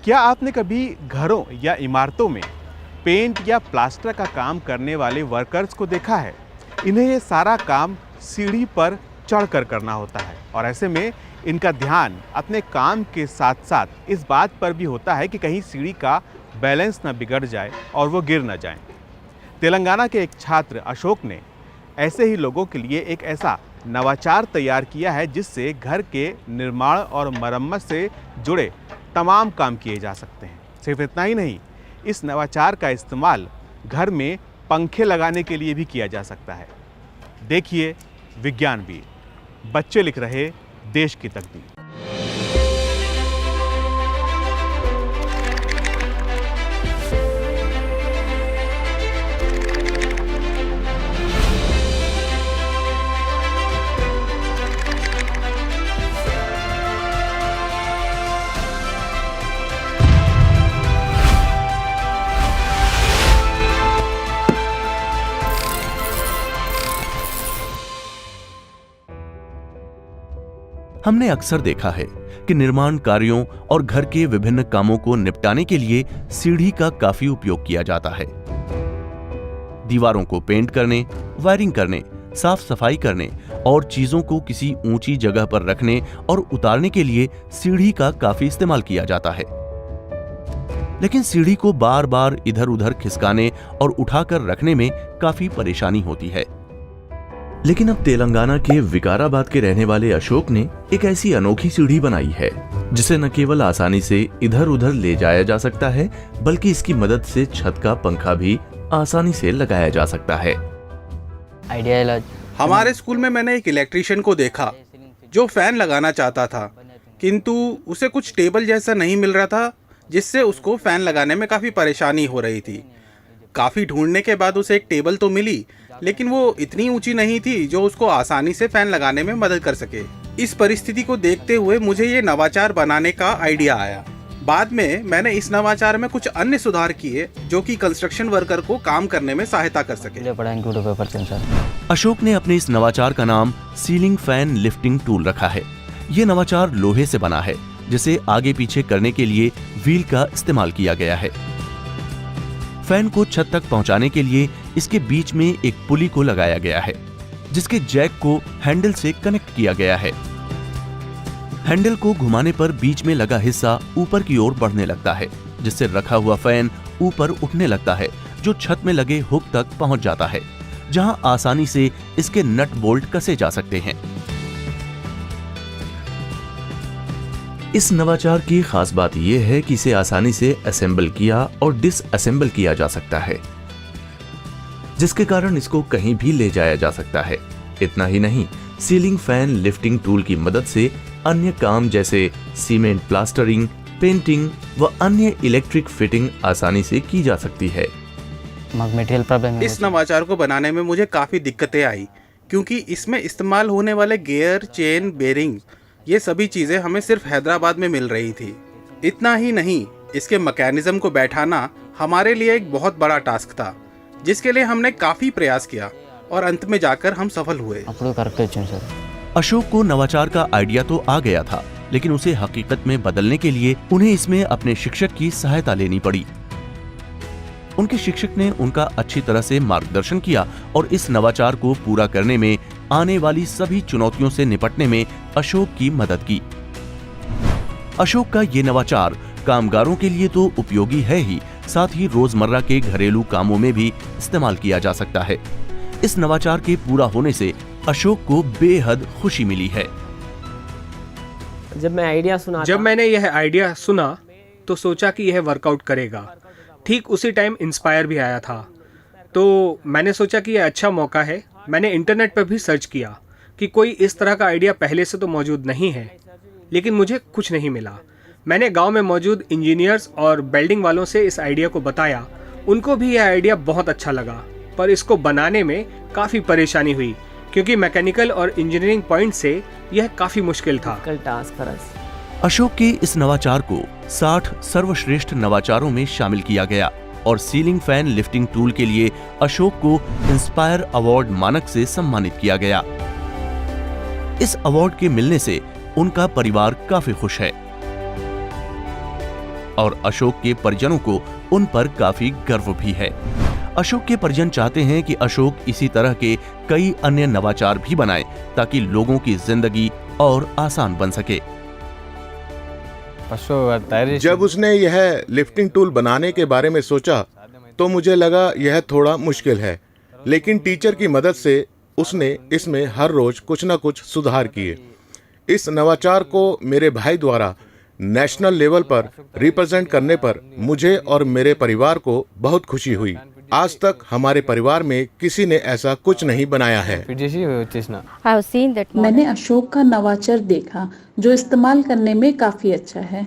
क्या आपने कभी घरों या इमारतों में पेंट या प्लास्टर का काम करने वाले वर्कर्स को देखा है? इन्हें ये सारा काम सीढ़ी पर चढ़कर करना होता है और ऐसे में इनका ध्यान अपने काम के साथ साथ इस बात पर भी होता है कि कहीं सीढ़ी का बैलेंस न बिगड़ जाए और वो गिर न जाए। तेलंगाना के एक छात्र अशोक ने ऐसे ही लोगों के लिए एक ऐसा नवाचार तैयार किया है जिससे घर के निर्माण और मरम्मत से जुड़े तमाम काम किए जा सकते हैं। सिर्फ इतना ही नहीं, इस नवाचार का इस्तेमाल घर में पंखे लगाने के लिए भी किया जा सकता है। देखिए विज्ञानवीर, बच्चे लिख रहे देश की तकदीर। हमने अक्सर देखा है कि निर्माण कार्यों और घर के विभिन्न कामों को निपटाने के लिए सीढ़ी का काफी उपयोग किया जाता है। दीवारों को पेंट करने, वायरिंग करने, साफ सफाई करने और चीजों को किसी ऊंची जगह पर रखने और उतारने के लिए सीढ़ी का काफी इस्तेमाल किया जाता है। लेकिन सीढ़ी को बार बार इधर उधर खिसकाने और उठाकर रखने में काफी परेशानी होती है। लेकिन अब तेलंगाना के विकाराबाद के रहने वाले अशोक ने एक ऐसी अनोखी सीढ़ी बनाई है जिसे न केवल आसानी से इधर उधर ले जाया जा सकता है, बल्कि इसकी मदद से छत का पंखा भी आसानी से लगाया जा सकता है। हमारे स्कूल में मैंने एक इलेक्ट्रीशियन को देखा जो फैन लगाना चाहता था, किंतु उसे कुछ टेबल जैसा नहीं मिल रहा था जिससे उसको फैन लगाने में काफ़ी परेशानी हो रही थी। काफ़ी ढूंढने के बाद उसे एक टेबल तो मिली, लेकिन वो इतनी ऊंची नहीं थी जो उसको आसानी से फैन लगाने में मदद कर सके। इस परिस्थिति को देखते हुए मुझे ये नवाचार बनाने का आइडिया आया। बाद में मैंने इस नवाचार में कुछ अन्य सुधार किए जो कि कंस्ट्रक्शन वर्कर को काम करने में सहायता कर सके। अशोक ने अपने इस नवाचार का नाम सीलिंग फैन लिफ्टिंग टूल रखा है। ये नवाचार लोहे से बना है जिसे आगे पीछे करने के लिए व्हील का इस्तेमाल किया गया है। फैन को छत तक पहुंचाने के लिए इसके बीच में एक पुली को लगाया गया है जिसके जैक को हैंडल से कनेक्ट किया गया है। हैंडल को घुमाने पर बीच में लगा हिस्सा ऊपर की ओर बढ़ने लगता है जिससे रखा हुआ फैन ऊपर उठने लगता है जो छत में लगे हुक तक पहुंच जाता है जहां आसानी से इसके नट बोल्ट कसे जा सकते हैं। इस नवाचार की खास बात यह है कि इसे आसानी से असेंबल किया और डिसअसेंबल किया जा सकता है, जिसके कारण इसको कहीं भी ले जाया जा सकता है। इतना ही नहीं, सीलिंग फैन लिफ्टिंग टूल की मदद से अन्य काम जैसे सीमेंट प्लास्टरिंग, पेंटिंग व अन्य इलेक्ट्रिक फिटिंग आसानी से की जा सकती है। इस नवाचार को बनाने में मुझे काफ़ी दिक्कतें आई क्योंकि इसमें इस्तेमाल होने वाले गियर, चेन, बेरिंग ये सभी चीज़ें हमें सिर्फ हैदराबाद में मिल रही थी। इतना ही नहीं, इसके मैकेनिज्म को बैठाना हमारे लिए एक बहुत बड़ा टास्क था जिसके लिए हमने काफ़ी प्रयास किया और अंत में जाकर हम सफल हुए। अशोक को नवाचार का आइडिया तो आ गया था, लेकिन उसे हकीकत में बदलने के लिए उन्हें इसमें अपने शिक्षक की सहायता लेनी पड़ी। उनके शिक्षक ने उनका अच्छी तरह से मार्गदर्शन किया और इस नवाचार को पूरा करने में आने वाली सभी चुनौतियों से निपटने में अशोक की मदद की। अशोक का ये नवाचार कामगारों के लिए तो उपयोगी है ही, साथ ही रोजमर्रा के घरेलू कामों में भी इस्तेमाल किया जा सकता है। इस नवाचार के पूरा होने से अशोक को बेहद खुशी मिली है। जब मैंने यह आइडिया सुना तो सोचा कि यह वर्कआउट करेगा। ठीक उसी टाइम इंस्पायर भी आया था, तो मैंने सोचा कि यह अच्छा मौका है। मैंने इंटरनेट पर भी सर्च किया कि कोई इस तरह का आइडिया पहले से तो मौजूद नहीं है, लेकिन मुझे कुछ नहीं मिला। मैंने गांव में मौजूद इंजीनियर्स और बिल्डिंग वालों से इस आइडिया को बताया। उनको भी यह आइडिया बहुत अच्छा लगा, पर इसको बनाने में काफ़ी परेशानी हुई क्योंकि मैकेनिकल और इंजीनियरिंग पॉइंट से यह काफ़ी मुश्किल था। अशोक के इस नवाचार को 60 सर्वश्रेष्ठ नवाचारों में शामिल किया गया और सीलिंग फैन लिफ्टिंग टूल के लिए अशोक को इंस्पायर अवार्ड मानक से सम्मानित किया गया। इस अवार्ड के मिलने से उनका परिवार काफी खुश है। और अशोक के परिजनों को उन पर काफी गर्व भी है। अशोक के परिजन चाहते हैं कि अशोक इसी तरह के कई अन्य नवाचार भी बनाए ताकि लोगों की जिंदगी और आसान बन सके। जब उसने यह लिफ्टिंग टूल बनाने के बारे में सोचा तो मुझे लगा यह थोड़ा मुश्किल है, लेकिन टीचर की मदद से उसने इसमें हर रोज कुछ न कुछ सुधार किए। इस नवाचार को मेरे भाई द्वारा नेशनल लेवल पर रिप्रेजेंट करने पर मुझे और मेरे परिवार को बहुत खुशी हुई। आज तक हमारे परिवार में किसी ने ऐसा कुछ नहीं बनाया है। मैंने अशोक का नवाचार देखा जो इस्तेमाल करने में काफी अच्छा है,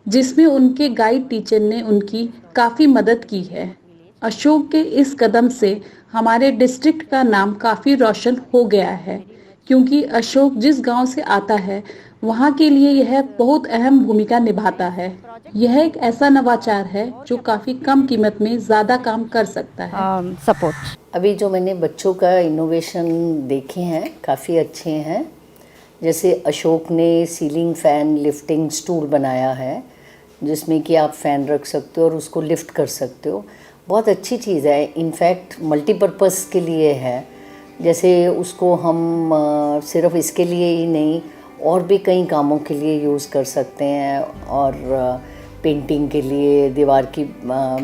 जिसमें उनके गाइड टीचर ने उनकी काफी मदद की है। अशोक के इस कदम से हमारे डिस्ट्रिक्ट का नाम काफी रोशन हो गया है, क्योंकि अशोक जिस गांव से आता है वहां के लिए यह बहुत अहम भूमिका निभाता है। यह एक ऐसा नवाचार है जो काफी कम कीमत में ज्यादा काम कर सकता है। सपोर्ट अभी जो मैंने बच्चों का इनोवेशन देखे हैं काफ़ी अच्छे हैं। जैसे अशोक ने सीलिंग फैन लिफ्टिंग स्टूल बनाया है, जिसमें कि आप फ़ैन रख सकते हो और उसको लिफ्ट कर सकते हो। बहुत अच्छी चीज़ है, इनफैक्ट मल्टीपर्पज़ के लिए है। जैसे उसको हम सिर्फ इसके लिए ही नहीं और भी कई कामों के लिए यूज़ कर सकते हैं। और पेंटिंग के लिए दीवार की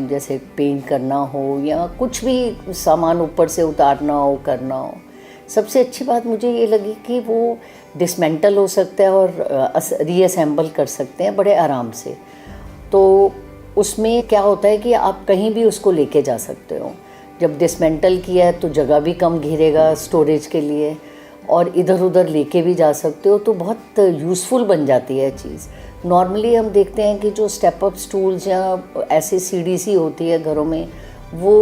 जैसे पेंट करना हो या कुछ भी सामान ऊपर से उतारना हो करना हो। सबसे अच्छी बात मुझे ये लगी कि वो डिसमेंटल हो सकता है और रीअसेंबल कर सकते हैं बड़े आराम से। तो उसमें क्या होता है कि आप कहीं भी उसको लेके जा सकते हो। जब डिसमेंटल किया है तो जगह भी कम घेरेगा स्टोरेज के लिए, और इधर उधर लेके भी जा सकते हो, तो बहुत यूज़फुल बन जाती है चीज़। नॉर्मली हम देखते हैं कि जो स्टेप अप स्टूल्स या ऐसे सीढ़ी सी होती है घरों में, वो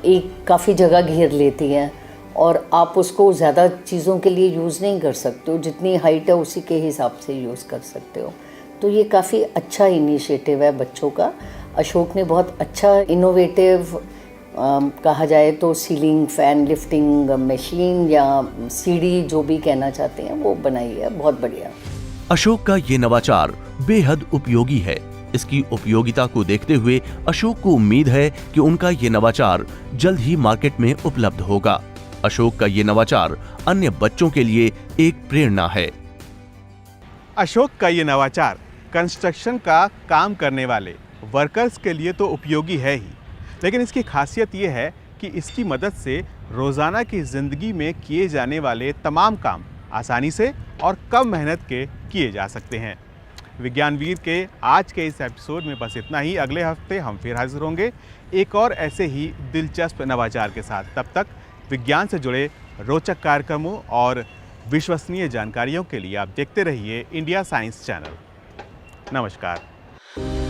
एक काफ़ी जगह घेर लेती है और आप उसको ज़्यादा चीज़ों के लिए यूज़ नहीं कर सकते हो। जितनी हाइट है उसी के हिसाब से यूज़ कर सकते हो। तो ये काफ़ी अच्छा इनिशिएटिव है बच्चों का। अशोक ने बहुत अच्छा इनोवेटिव कहा जाए तो सीलिंग फैन लिफ्टिंग मशीन या सीढ़ी जो भी कहना चाहते हैं वो बनाई है, बहुत बढ़िया। अशोक का ये नवाचार बेहद उपयोगी है। इसकी उपयोगिता को देखते हुए अशोक को उम्मीद है कि उनका ये नवाचार जल्द ही मार्केट में उपलब्ध होगा। अशोक का ये नवाचार अन्य बच्चों के लिए एक प्रेरणा है। अशोक का ये नवाचार कंस्ट्रक्शन का काम करने वाले वर्कर्स के लिए तो उपयोगी है ही, लेकिन इसकी खासियत ये है कि इसकी मदद से रोज़ाना की ज़िंदगी में किए जाने वाले तमाम काम आसानी से और कम मेहनत के किए जा सकते हैं। विज्ञानवीर के आज के इस एपिसोड में बस इतना ही। अगले हफ्ते हम फिर हाजिर होंगे एक और ऐसे ही दिलचस्प नवाचार के साथ। तब तक विज्ञान से जुड़े रोचक कार्यक्रमों और विश्वसनीय जानकारियों के लिए आप देखते रहिए इंडिया साइंस चैनल। नमस्कार।